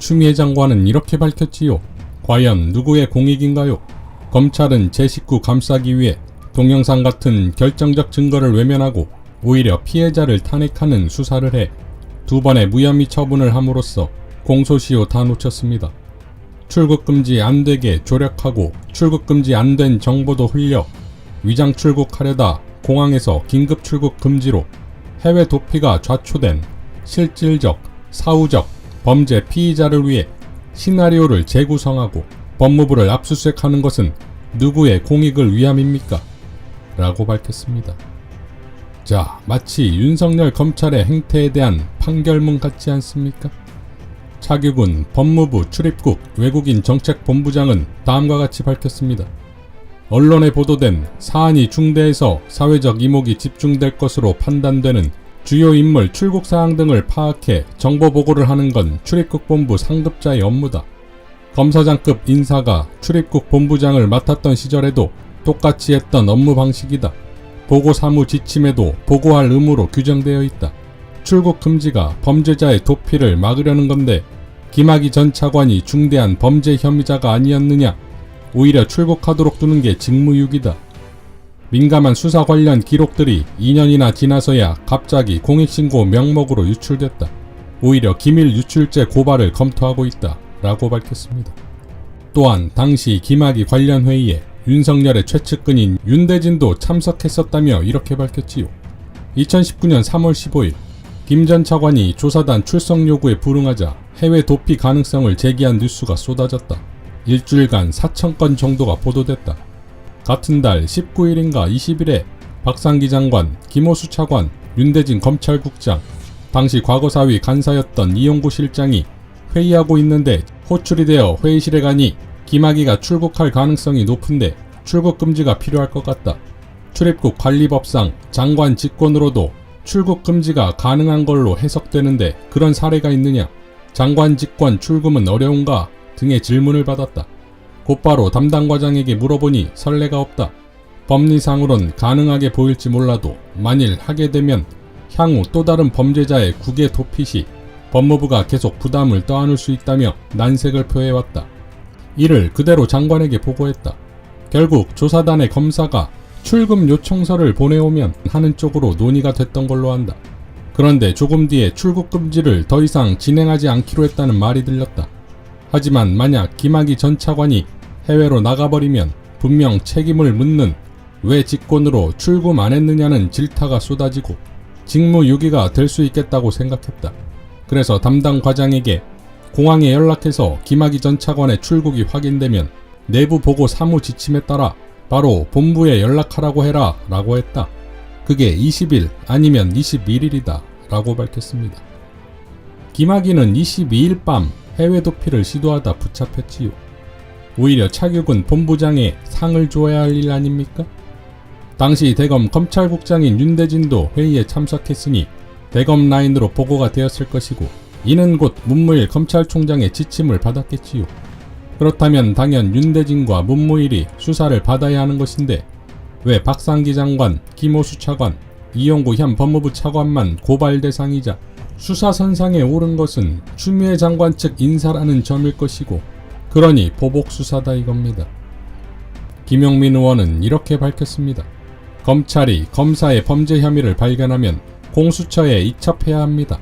추미애 장관은 이렇게 밝혔지요. 과연 누구의 공익인가요? 검찰은 제 식구 감싸기 위해 동영상 같은 결정적 증거를 외면하고 오히려 피해자를 탄핵하는 수사를 해 2번의 무혐의 처분을 함으로써 공소시효 다 놓쳤습니다. 출국금지 안되게 조력하고 출국금지 안된 정보도 흘려 위장 출국하려다 공항에서 긴급 출국 금지로 해외 도피가 좌초된 실질적, 사후적 범죄 피의자를 위해 시나리오를 재구성하고 법무부를 압수수색하는 것은 누구의 공익을 위함입니까? 라고 밝혔습니다. 자, 마치 윤석열 검찰의 행태에 대한 판결문 같지 않습니까? 차규근 법무부 출입국 외국인 정책본부장은 다음과 같이 밝혔습니다. 언론에 보도된 사안이 중대해서 사회적 이목이 집중될 것으로 판단되는 주요 인물 출국사항 등을 파악해 정보보고를 하는 건 출입국본부 상급자의 업무다. 검사장급 인사가 출입국 본부장을 맡았던 시절에도 똑같이 했던 업무 방식이다. 보고 사무 지침에도 보고할 의무로 규정되어 있다. 출국 금지가 범죄자의 도피를 막으려는 건데 김학의 전 차관이 중대한 범죄 혐의자가 아니었느냐? 오히려 출국하도록 두는 게 직무유기다. 민감한 수사 관련 기록들이 2년이나 지나서야 갑자기 공익신고 명목으로 유출됐다. 오히려 기밀 유출죄 고발을 검토하고 있다. 라고 밝혔습니다. 또한 당시 김학의 관련 회의에 윤석열의 최측근인 윤대진도 참석했었다며 이렇게 밝혔지요. 2019년 3월 15일 김 전 차관이 조사단 출석 요구에 불응하자 해외 도피 가능성을 제기한 뉴스가 쏟아졌다. 일주일간 4,000건 정도가 보도됐다. 같은 달 19일인가 20일에 박상기 장관, 김호수 차관, 윤대진 검찰국장, 당시 과거사위 간사였던 이용구 실장이 회의하고 있는데 호출이 되어 회의실에 가니 김학의가 출국할 가능성이 높은데 출국 금지가 필요할 것 같다. 출입국 관리법상 장관 직권으로도 출국 금지가 가능한 걸로 해석되는데 그런 사례가 있느냐? 장관 직권 출금은 어려운가? 등의 질문을 받았다. 곧바로 담당 과장에게 물어보니 선례가 없다. 법리상으론 가능하게 보일지 몰라도 만일 하게 되면 향후 또 다른 범죄자의 국외 도피 시 법무부가 계속 부담을 떠안을 수 있다며 난색을 표해왔다. 이를 그대로 장관에게 보고했다. 결국 조사단의 검사가 출금 요청서를 보내오면 하는 쪽으로 논의가 됐던 걸로 한다. 그런데 조금 뒤에 출국 금지를 더 이상 진행하지 않기로 했다는 말이 들렸다. 하지만 만약 김학의 전 차관이 해외로 나가버리면 분명 책임을 묻는 왜 직권으로 출금 안 했느냐는 질타가 쏟아지고 직무유기가 될 수 있겠다고 생각했다. 그래서 담당 과장에게 공항에 연락해서 김학의 전 차관의 출국이 확인되면 내부 보고 사무 지침에 따라 바로 본부에 연락하라고 해라 라고 했다. 그게 20일 아니면 21일이다 라고 밝혔습니다. 김학의는 22일 밤 해외 도피를 시도하다 붙잡혔지요. 오히려 차규근 본부장에 상을 줘야 할 일 아닙니까? 당시 대검 검찰국장인 윤대진도 회의에 참석했으니 대검 라인으로 보고가 되었을 것이고 이는 곧 문무일 검찰총장의 지침을 받았겠지요. 그렇다면 당연 윤대진과 문무일이 수사를 받아야 하는 것인데 왜 박상기 장관, 김호수 차관, 이용구 현 법무부 차관만 고발 대상이자 수사선상에 오른 것은 추미애 장관 측 인사라는 점일 것이고 그러니 보복수사다 이겁니다. 김용민 의원은 이렇게 밝혔습니다. 검찰이 검사의 범죄 혐의를 발견하면 공수처에 이첩해야 합니다.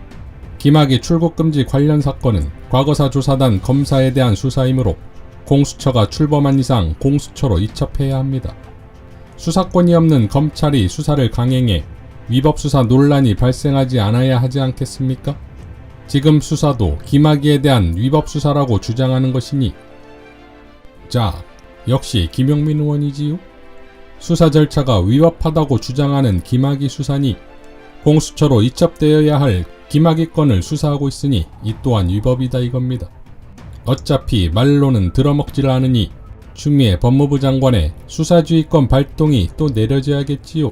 김학의 출국금지 관련 사건은 과거사 조사단 검사에 대한 수사이므로 공수처가 출범한 이상 공수처로 이첩해야 합니다. 수사권이 없는 검찰이 수사를 강행해 위법수사 논란이 발생하지 않아야 하지 않겠습니까? 지금 수사도 김학의에 대한 위법수사라고 주장하는 것이니 자, 역시 김용민 의원이지요? 수사 절차가 위법하다고 주장하는 김학의 수사니 공수처로 이첩되어야 할 김학의 건을 수사하고 있으니 이 또한 위법이다 이겁니다. 어차피 말로는 들어먹질 않으니 추미애 법무부 장관의 수사주의권 발동이 또 내려져야겠지요.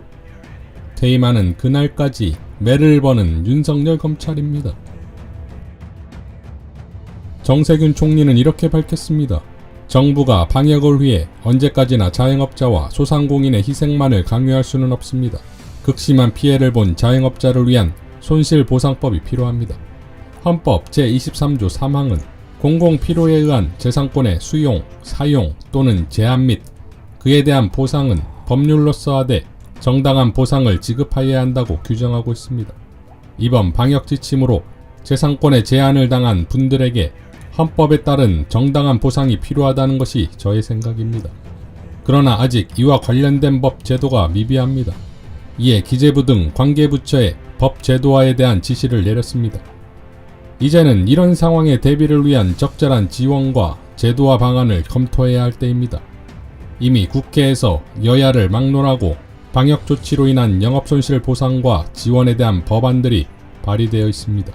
퇴임하는 그날까지 매를 버는 윤석열 검찰입니다. 정세균 총리는 이렇게 밝혔습니다. 정부가 방역을 위해 언제까지나 자영업자와 소상공인의 희생만을 강요할 수는 없습니다. 극심한 피해를 본 자영업자를 위한 손실보상법이 필요합니다. 헌법 제23조 3항은 공공 필요에 의한 재산권의 수용, 사용 또는 제한 및 그에 대한 보상은 법률로서 하되 정당한 보상을 지급하여야 한다고 규정하고 있습니다. 이번 방역 지침으로 재산권의 제한을 당한 분들에게 헌법에 따른 정당한 보상이 필요하다는 것이 저의 생각입니다. 그러나 아직 이와 관련된 법 제도가 미비합니다. 이에 기재부 등 관계부처에 법 제도화에 대한 지시를 내렸습니다. 이제는 이런 상황에 대비를 위한 적절한 지원과 제도화 방안을 검토해야 할 때입니다. 이미 국회에서 여야를 막론하고 방역 조치로 인한 영업손실 보상과 지원에 대한 법안들이 발의되어 있습니다.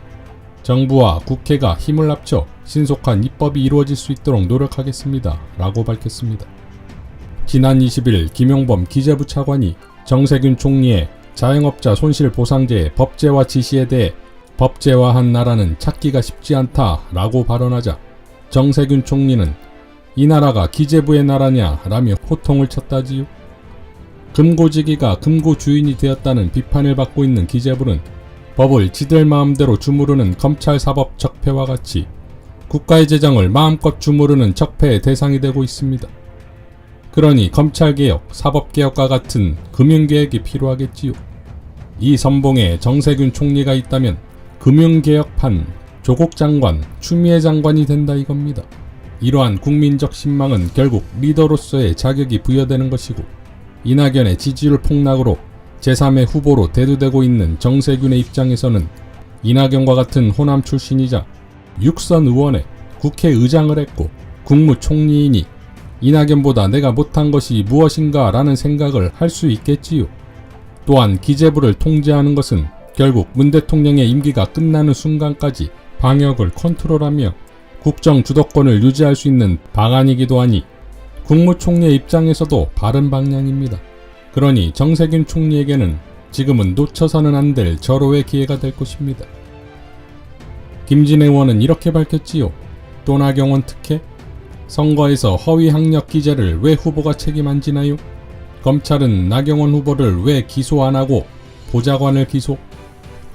정부와 국회가 힘을 합쳐 신속한 입법이 이루어질 수 있도록 노력하겠습니다. 라고 밝혔습니다. 지난 20일 김용범 기재부 차관이 정세균 총리의 자영업자 손실보상제 법제화 지시에 대해 법제화한 나라는 찾기가 쉽지 않다 라고 발언하자 정세균 총리는 이 나라가 기재부의 나라냐 라며 호통을 쳤다지요. 금고지기가 금고주인이 되었다는 비판을 받고 있는 기재부는 법을 지들 마음대로 주무르는 검찰사법 적폐와 같이 국가의 재정을 마음껏 주무르는 적폐의 대상이 되고 있습니다. 그러니 검찰개혁, 사법개혁과 같은 금융개혁이 필요하겠지요. 이 선봉에 정세균 총리가 있다면 금융개혁판, 조국 장관, 추미애 장관이 된다 이겁니다. 이러한 국민적 신망은 결국 리더로서의 자격이 부여되는 것이고 이낙연의 지지율 폭락으로 제3의 후보로 대두되고 있는 정세균의 입장에서는 이낙연과 같은 호남 출신이자 육선 의원에 국회의장을 했고 국무총리이니 이낙연보다 내가 못한 것이 무엇인가 라는 생각을 할 수 있겠지요. 또한 기재부를 통제하는 것은 결국 문 대통령의 임기가 끝나는 순간까지 방역을 컨트롤하며 국정 주도권을 유지할 수 있는 방안이기도 하니 국무총리의 입장에서도 바른 방향입니다. 그러니 정세균 총리에게는 지금은 놓쳐서는 안 될 절호의 기회가 될 것입니다. 김진애 의원은 이렇게 밝혔지요. 또 나경원 특혜? 선거에서 허위 학력 기재를 왜 후보가 책임 안 지나요? 검찰은 나경원 후보를 왜 기소 안 하고 보좌관을 기소?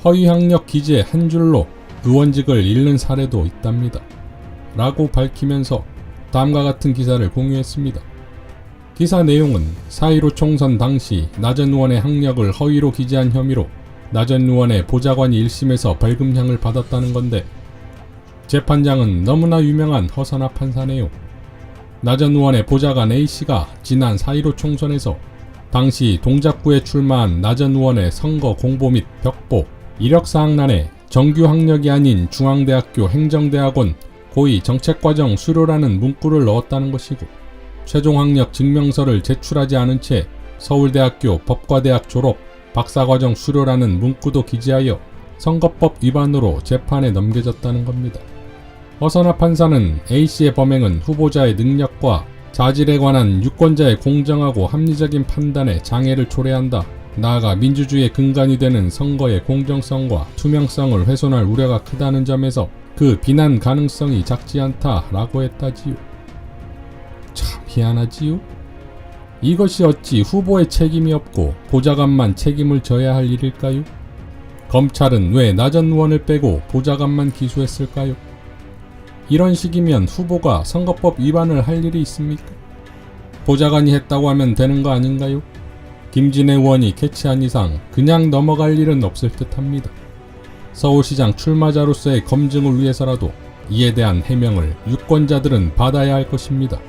허위 학력 기재 한 줄로 의원직을 잃는 사례도 있답니다. 라고 밝히면서 다음과 같은 기사를 공유했습니다. 기사 내용은 4.15 총선 당시 나전 의원의 학력을 허위로 기재한 혐의로 나전 의원의 보좌관이 1심에서 벌금형을 받았다는 건데 재판장은 너무나 유명한 허선아 판사네요. 나전 의원의 보좌관 A씨가 지난 4.15 총선에서 당시 동작구에 출마한 나전 의원의 선거 공보 및 벽보, 이력사항란에 정규 학력이 아닌 중앙대학교 행정대학원 고위 정책과정 수료라는 문구를 넣었다는 것이고 최종 학력 증명서를 제출하지 않은 채 서울대학교 법과대학 졸업, 박사과정 수료라는 문구도 기재하여 선거법 위반으로 재판에 넘겨졌다는 겁니다. 허선아 판사는 A씨의 범행은 후보자의 능력과 자질에 관한 유권자의 공정하고 합리적인 판단에 장애를 초래한다. 나아가 민주주의의 근간이 되는 선거의 공정성과 투명성을 훼손할 우려가 크다는 점에서 그 비난 가능성이 작지 않다라고 했다지요. 참 희한하지요? 이것이 어찌 후보의 책임이 없고 보좌관만 책임을 져야 할 일일까요? 검찰은 왜 나전 의원을 빼고 보좌관만 기소했을까요? 이런 식이면 후보가 선거법 위반을 할 일이 있습니까? 보좌관이 했다고 하면 되는 거 아닌가요? 김진애 의원이 캐치한 이상 그냥 넘어갈 일은 없을 듯합니다. 서울시장 출마자로서의 검증을 위해서라도 이에 대한 해명을 유권자들은 받아야 할 것입니다.